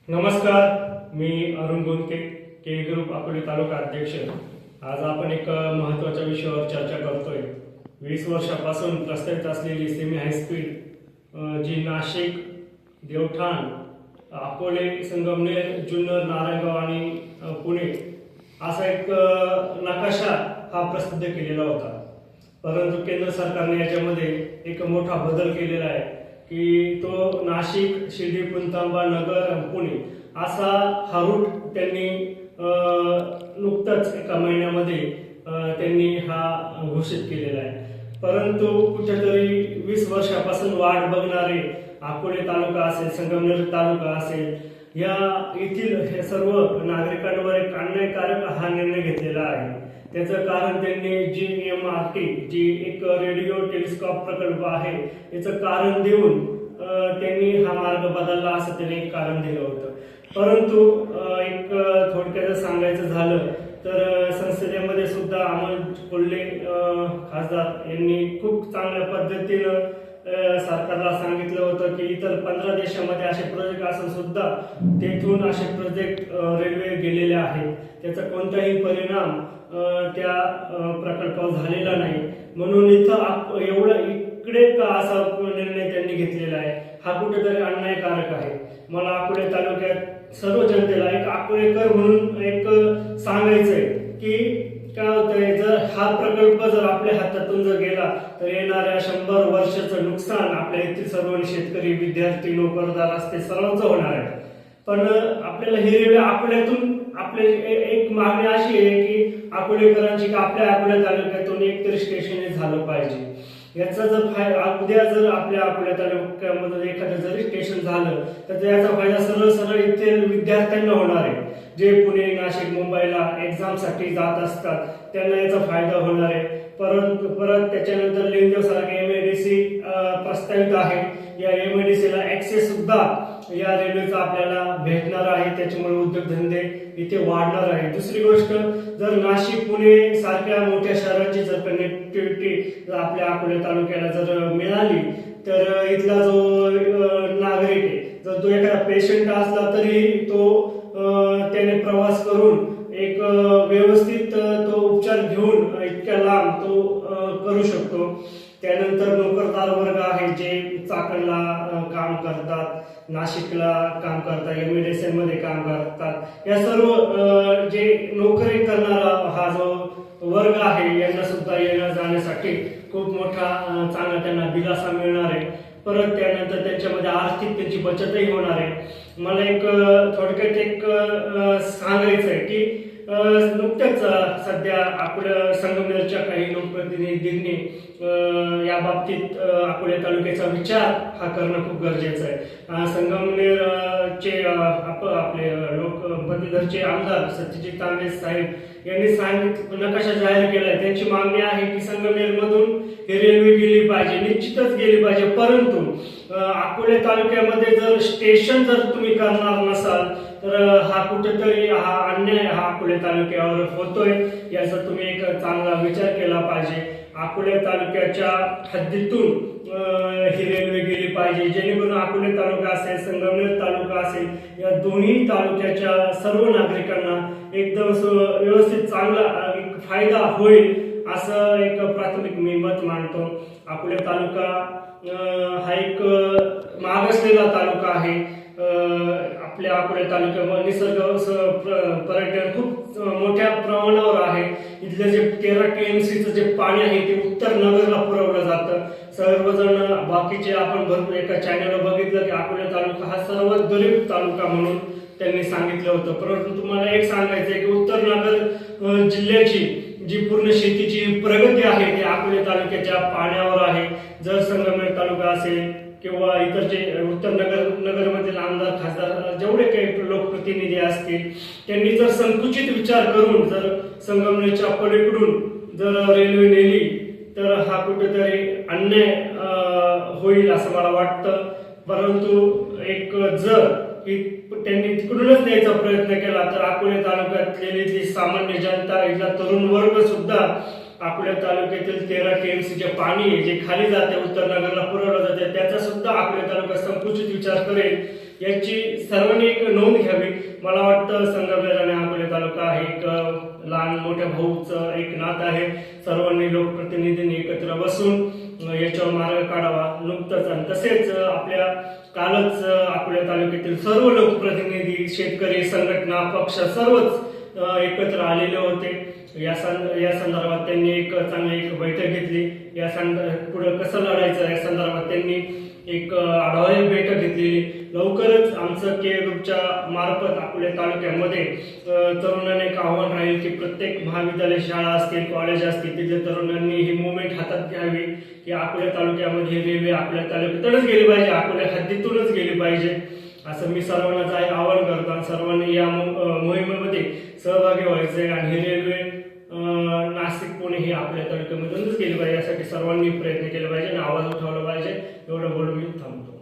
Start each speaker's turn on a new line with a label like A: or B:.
A: नमस्कार, मी अरुण गोंदके, के ग्रुप अकोले तालुका अध्यक्ष। आज आपण एक महत्त्वाच्या विषयावर चर्चा करतोय। 20 वर्षापासून प्रस्तावित असलेली सेमी हायस्पीड जी नाशिक, देवठाण, अकोले, संगमनेर, जुन्नर, नारायणगाव आणि पुणे असा एक नकाशा हा प्रसिद्ध केलेला होता। परंतु केंद्र सरकारने याच्यामध्ये एक मोठा बदल केलेला आहे की तो नाशिक, शिर्डी, पुणतांबा, नगर, पुणे असा हा रूट त्यांनी नुकताच एका महिन्यामध्ये त्यांनी हा घोषित केलेला आहे। परंतु कुठेतरी 20 वर्षापासून वाट बघणारे अकोले तालुका असेल, संगमनेर तालुका असेल, या येथील हे सर्व नागरिकांवर एक अन्यायकारक हा निर्णय घेतलेला आहे। त्याचं कारण त्यांनी GMRT जी एक रेडिओ टेलिस्कोप प्रकल्प आहे याचं कारण देऊन त्यांनी हा मार्ग बदलला असं त्यांनी एक कारण दिलं होतं। परंतु एक थोडक्यात सांगायचं झालं तर संसदेमध्ये सुद्धा अमोल कोल्हे खासदार यांनी खूप चांगल्या पद्धतीनं सरकारला सांगितलं होतं की इतर 15 देशामध्ये असे प्रोजेक्ट असून सुद्धा तेथून असे प्रोजेक्ट रेल्वे गेलेले आहेत, त्याचा कोणताही परिणाम त्या प्रकल्पावर झालेला नाही। म्हणून इथं एवढं इकडे का असा निर्णय त्यांनी घेतलेला आहे हा कुठेतरी अन्यायकारक आहे। मला अकोले तालुक्यात सर्व जनतेला एक अकोलेकर म्हणून एक सांगायचंय की काय होतंय, जर हा प्रकल्प जर आपल्या हातातून जर गेला तर येणाऱ्या 100 वर्षाचं नुकसान आपल्या येथील सर्व शेतकरी, विद्यार्थी, नोकरदार असते सर्वांचं होणार आहे। पण आपल्याला ही रेल्वे अकोल्यातून आपले एक मागणी अशी आहे की अकोलेकरांची की आपल्या अकोले तालुक्यातून एक तरी स्टेशन झालं पाहिजे। याचा जर उद्या जर आपल्या अकोले तालुक्यामध्ये एखादं जरी स्टेशन झालं तर त्याचा फायदा सरळ इथे विद्यार्थ्यांना होणार आहे। जे पुणे, नाशिक, मुंबईला एक्झामसाठी जात असतात त्यांना याचा फायदा होणार आहे। परत त्याच्यानंतर लिंदेव सारखे MIDC प्रस्तावित आहे। या MIDC ला ऍक्सेस सुद्धा या रेल्वेचा आपल्याला भेटणार आहे, त्याच्यामुळे उद्योगधंदे इथे वाढणार आहे। दुसरी गोष्ट, जर नाशिक, पुणे सारख्या मोठ्या शहरांची जर कनेक्टिव्हिटी जर आपल्या अकोले तालुक्याला जर मिळाली तर इथला जो नागरिक आहे, जर तो एखादा पेशंट असला तरी तो त्याने प्रवास करून एक व्यवस्थित तो उपचार घेऊन इतक्या लांब तो करू शकतो। त्यानंतर नोकरदार वर्ग आहे जे चाकणला काम करतात, नाशिकला काम करतात, MIDC मध्ये काम करतात, या सर्व जे नोकरी करणारा हा जो वर्ग आहे यांना सुद्धा येण्या जाण्यासाठी खूप मोठा चांगला त्यांना दिलासा मिळणार आहे। परत त्यानंतर त्यांच्यामध्ये आर्थिक त्यांची बचतही होणार आहे। मला एक थोडक्यात एक सांगायचं आहे की नुकत्याच सध्या आपल्या संगमनेरच्या काही लोकप्रतिनिधींनी या बाबतीत अकोले तालुक्याचा विचार हा करणं खूप गरजेचं आहे। संगमनेरचे आपले लोकप्रतिनिधीचे आमदार सत्यजित तांबे साहेब यांनी नकाशा जाहीर केलाय। त्यांची मागणी आहे की संगमनेर मधून ही रेल्वे गेली पाहिजे, निश्चितच गेली पाहिजे। परंतु अकोले तालुक्यामध्ये जर स्टेशन जर तुम्ही करणार नसाल तर हा कुठेतरी हा अन्याय हा अकोले तालुक्यावर होतोय, याचा तुम्ही एक चांगला विचार केला पाहिजे। अकोले तालुक्याच्या हद्दीतून ही रेल्वे गेली पाहिजे, जेणेकरून अकोले तालुका असेल, संगमनेर तालुका असेल, या दोन्ही तालुक्याच्या सर्व नागरिकांना एकदम व्यवस्थित चांगला एक फायदा होईल असं एक प्राथमिक मी मत मानतो। अकोले तालुका हा एक मागासलेला तालुका आहे। आपल्या अकोले तालुक्यामध्ये निसर्ग पर्यटन खूप मोठ्या प्रमाणावर आहे। इथले जे 13 TMCचं जे पाणी आहे ते उत्तर नगरला पुरवलं जातं। सर्वजण बाकीचे आपण भरपूर एका चॅनलवर बघितलं की अकोले तालुका हा सर्वात गरीब तालुका म्हणून त्यांनी सांगितलं होतं। परंतु तुम्हाला एक सांगायचं आहे की उत्तर नगर जिल्ह्याची जी पूर्ण शेतीची प्रगती आहे ती अकोले तालुक्याच्या पाण्यावर आहे। जर संगमनेर तालुका असेल किंवा इतर जे उत्तर नगरमधील आमदार, खासदार जेवढे काही लोकप्रतिनिधी असतील त्यांनी जर संकुचित विचार करून जर संगमनेरच्या पलीकडून जर रेल्वे नेली तर हा कुठेतरी अन्याय होईल असं मला वाटतं। परंतु एक जर त्यांनी तिकडूनच न्यायचा प्रयत्न केला तर अकोले तालुक्यातली सामान्य जनता, इथला तरुण वर्ग सुद्धा अकोले तालुक्यातील 13 TMCचे पाणी जे खाली जाते उत्तर नगरला पुरवलं जाते त्याचा सुद्धा अकोले तालुका संकुचित विचार करेल याची सर्वांनी एक नोंद तालुक्यातील सर्व लोकप्रतिनिधी, शेतकरी संघटना, पक्ष सर्वच एकत्र आलेले होते. या संदर्भात त्यांनी एक चांगली एक बैठक घेतली. पुढे कसं लढायचं या संदर्भात त्यांनी एक आढावा बैठक घेतलेली. लवकरच आमचं के ग्रुपच्या मार्फत अकोले तालुक्यामध्ये तरुणांना एक आव्हान राहील की प्रत्येक महाविद्यालय, शाळा असतील, कॉलेज असतील, तिथल्या तरुणांनी ही मुवमेंट हातात घ्यावी की अकोले तालुक्यामध्ये रेल्वे आपल्या तालुक्यातच गेली पाहिजे, अकोले हद्दीतूनच गेली पाहिजे, असं मी सर्वांना आवाहन करतो. आणि सर्वांनी या मोहिमेमध्ये सहभागी व्हायचे आणि ही रेल्वे नाशिक, पुणे ही आपल्या तालुक्यामधूनच गेली पाहिजे यासाठी सर्वांनी प्रयत्न केले पाहिजे आणि आवाज उठवला पाहिजे. एवढं बोलून मी थांबतो.